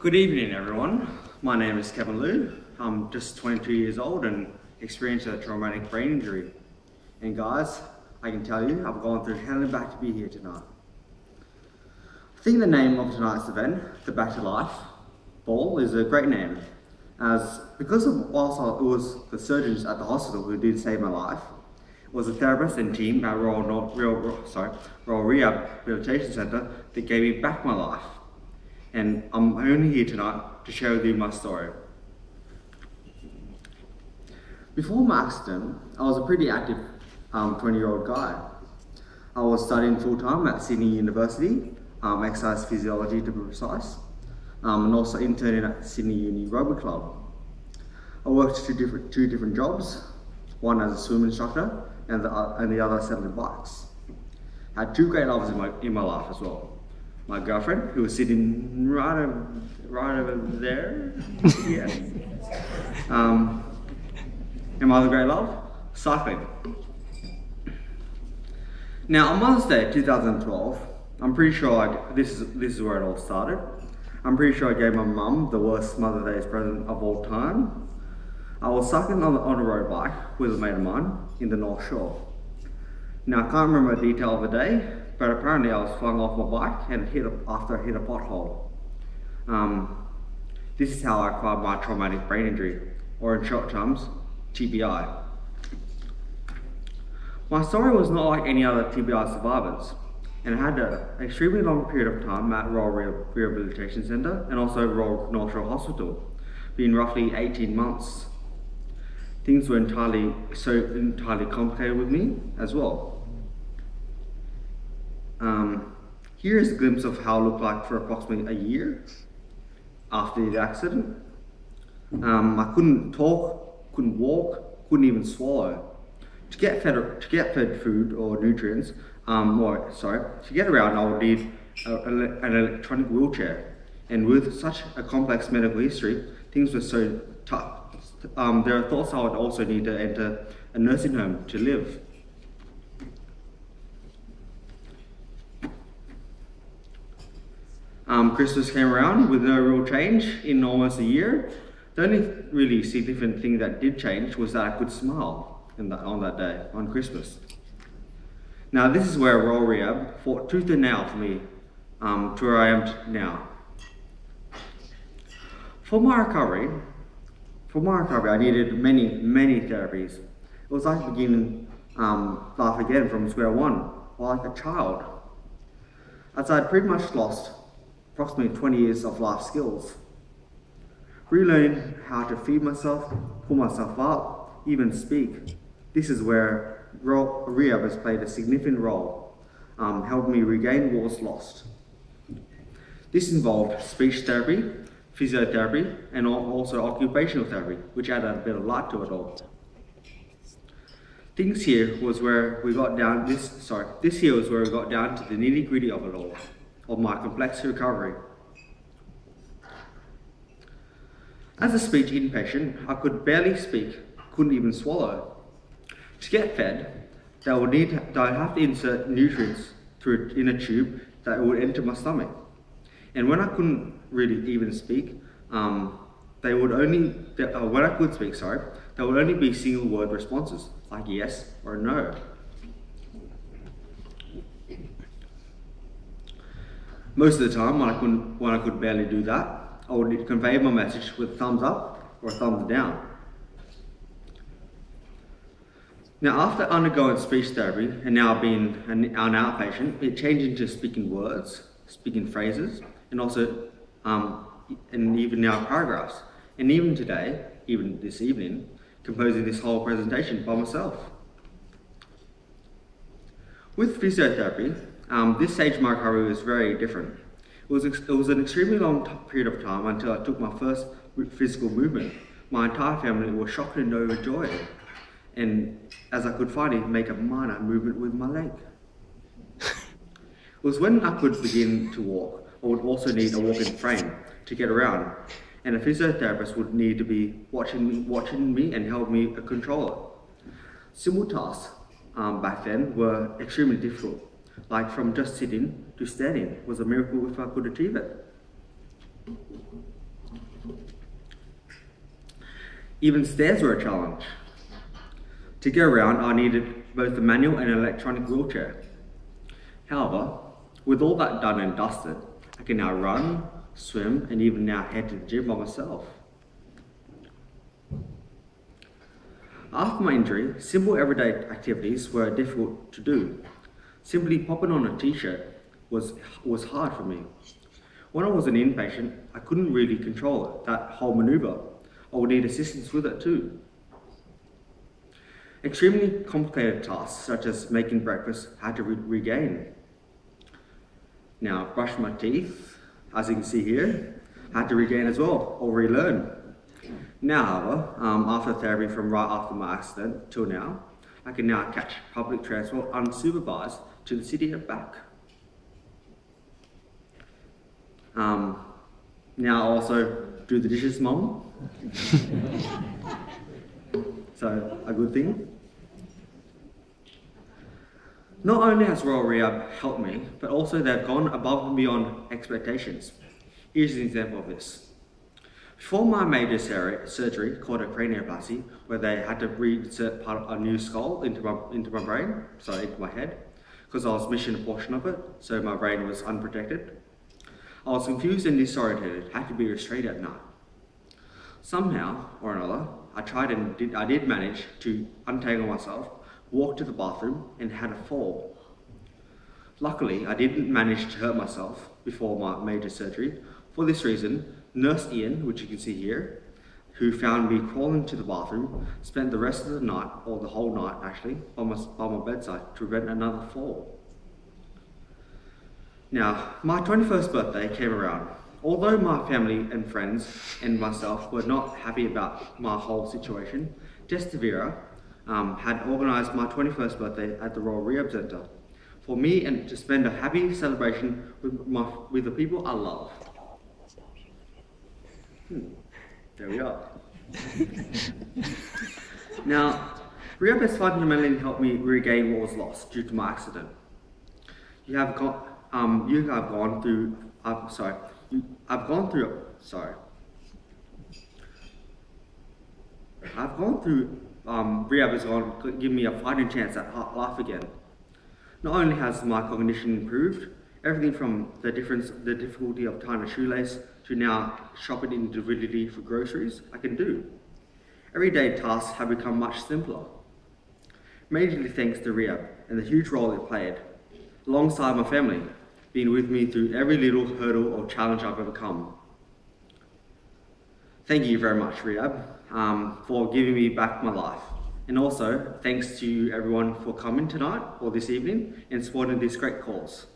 Good evening, everyone. My name is Kevin Liu. I'm just 22 years old and experienced a traumatic brain injury. And guys, I can tell you, I've gone through hell and back to be here tonight. I think the name of tonight's event, the Back2Life Ball, is a great name, as because it was the surgeons at the hospital who did save my life, it was a therapist and team at Royal Rehabilitation Centre that gave me back my life. And I'm only here tonight to share with you my story. Before my accident, I was a pretty active 20-year-old guy. I was studying full-time at Sydney University, exercise physiology to be precise, and also interning at Sydney Uni Rugby Club. I worked two different jobs, one as a swim instructor and the other selling bikes. I had two great lovers in my life as well. My girlfriend, who was sitting right over there, yes. And my other great love, cycling. Now on Mother's Day 2012, I'm pretty sure this is where it all started. I'm pretty sure I gave my mum the worst Mother's Day present of all time. I was cycling on a road bike with a mate of mine in the North Shore. Now I can't remember the detail of the day, but apparently I was flung off my bike and after I hit a pothole. This is how I acquired my traumatic brain injury, or in short terms, TBI. My story was not like any other TBI survivors, and I had an extremely long period of time at Royal Rehabilitation Centre and also Royal North Shore Hospital, being roughly 18 months. Things were entirely complicated with me as well. Here is a glimpse of how it looked like for approximately a year after the accident. I couldn't talk, couldn't walk, couldn't even swallow. To get fed food or nutrients, to get around, I would need an electronic wheelchair. And with such a complex medical history, things were so tough. There are thoughts I would also need to enter a nursing home to live. Christmas came around with no real change in almost a year. The only really significant thing that did change was that I could smile on that day, on Christmas. Now this is where Royal Rehab fought tooth and nail for me, to where I am now. For my recovery, I needed many therapies. It was like beginning life again from square one, or like a child, as I'd pretty much lost approximately 20 years of life skills. Relearning how to feed myself, pull myself up, even speak. This is where Royal Rehab has played a significant role, helping me regain what was lost. This involved speech therapy, physiotherapy, and also occupational therapy, which added a bit of light to it all. This here was where we got down to the nitty-gritty of it all, of my complex recovery. As a speech inpatient, I could barely speak, couldn't even swallow. To get fed, I'd have to insert nutrients in a tube that would enter my stomach. And when I couldn't really even speak, when I could speak, there would only be single word responses, like yes or no. Most of the time, when I could barely do that, I would convey my message with thumbs up or thumbs down. Now, after undergoing speech therapy and now being an outpatient, it changed into speaking words, speaking phrases, and also, and even now paragraphs. And even today, even this evening, composing this whole presentation by myself. With physiotherapy, this stage of my recovery was very different. It was an extremely long period of time until I took my first physical movement. My entire family was shocked and overjoyed, and as I could finally make a minor movement with my leg. It was when I could begin to walk. I would also need a walking frame to get around, and a physiotherapist would need to be watching me and help me control it. Simple tasks back then were extremely difficult. Like from just sitting to standing was a miracle if I could achieve it. Even stairs were a challenge. To get around, I needed both a manual and an electronic wheelchair. However, with all that done and dusted, I can now run, swim, and even now head to the gym by myself. After my injury, simple everyday activities were difficult to do. Simply popping on a t-shirt was hard for me. When I was an inpatient, I couldn't really control it, that whole maneuver. I would need assistance with it too. Extremely complicated tasks, such as making breakfast, I had to regain. Now, brush my teeth, as you can see here, I had to regain as well, or relearn. Now, however, after therapy from right after my accident till now, I can now catch public transport unsupervised to the city and back. Now I also do the dishes, Mum. So, a good thing. Not only has Royal Rehab helped me, but also they've gone above and beyond expectations. Here's an example of this. Before my major surgery, called a cranioplasty, where they had to reinsert part of a new skull into my brain, sorry, into my head, because I was missing a portion of it, so my brain was unprotected. I was confused and disoriented, had to be restrained at night. Somehow or another, I did manage to untangle myself, walk to the bathroom, and had a fall. Luckily, I didn't manage to hurt myself before my major surgery. For this reason, Nurse Ian, which you can see here, who found me crawling to the bathroom, spent the rest of the night, or the whole night actually, by my bedside to prevent another fall. Now, my 21st birthday came around. Although my family and friends and myself were not happy about my whole situation, Destavira had organised my 21st birthday at the Royal Rehab Centre for me and to spend a happy celebration with the people I love. There we are. Now, rehab has fundamentally helped me regain what was lost due to my accident. I've gone through rehab has given me a fighting chance at life again. Not only has my cognition improved, everything from the difficulty of tying a shoelace to now shopping individually for groceries, I can do. Everyday tasks have become much simpler. Majorly thanks to rehab and the huge role it played, alongside my family, being with me through every little hurdle or challenge I've overcome. Thank you very much, rehab, for giving me back my life. And also, thanks to everyone for coming tonight or this evening and supporting this great cause.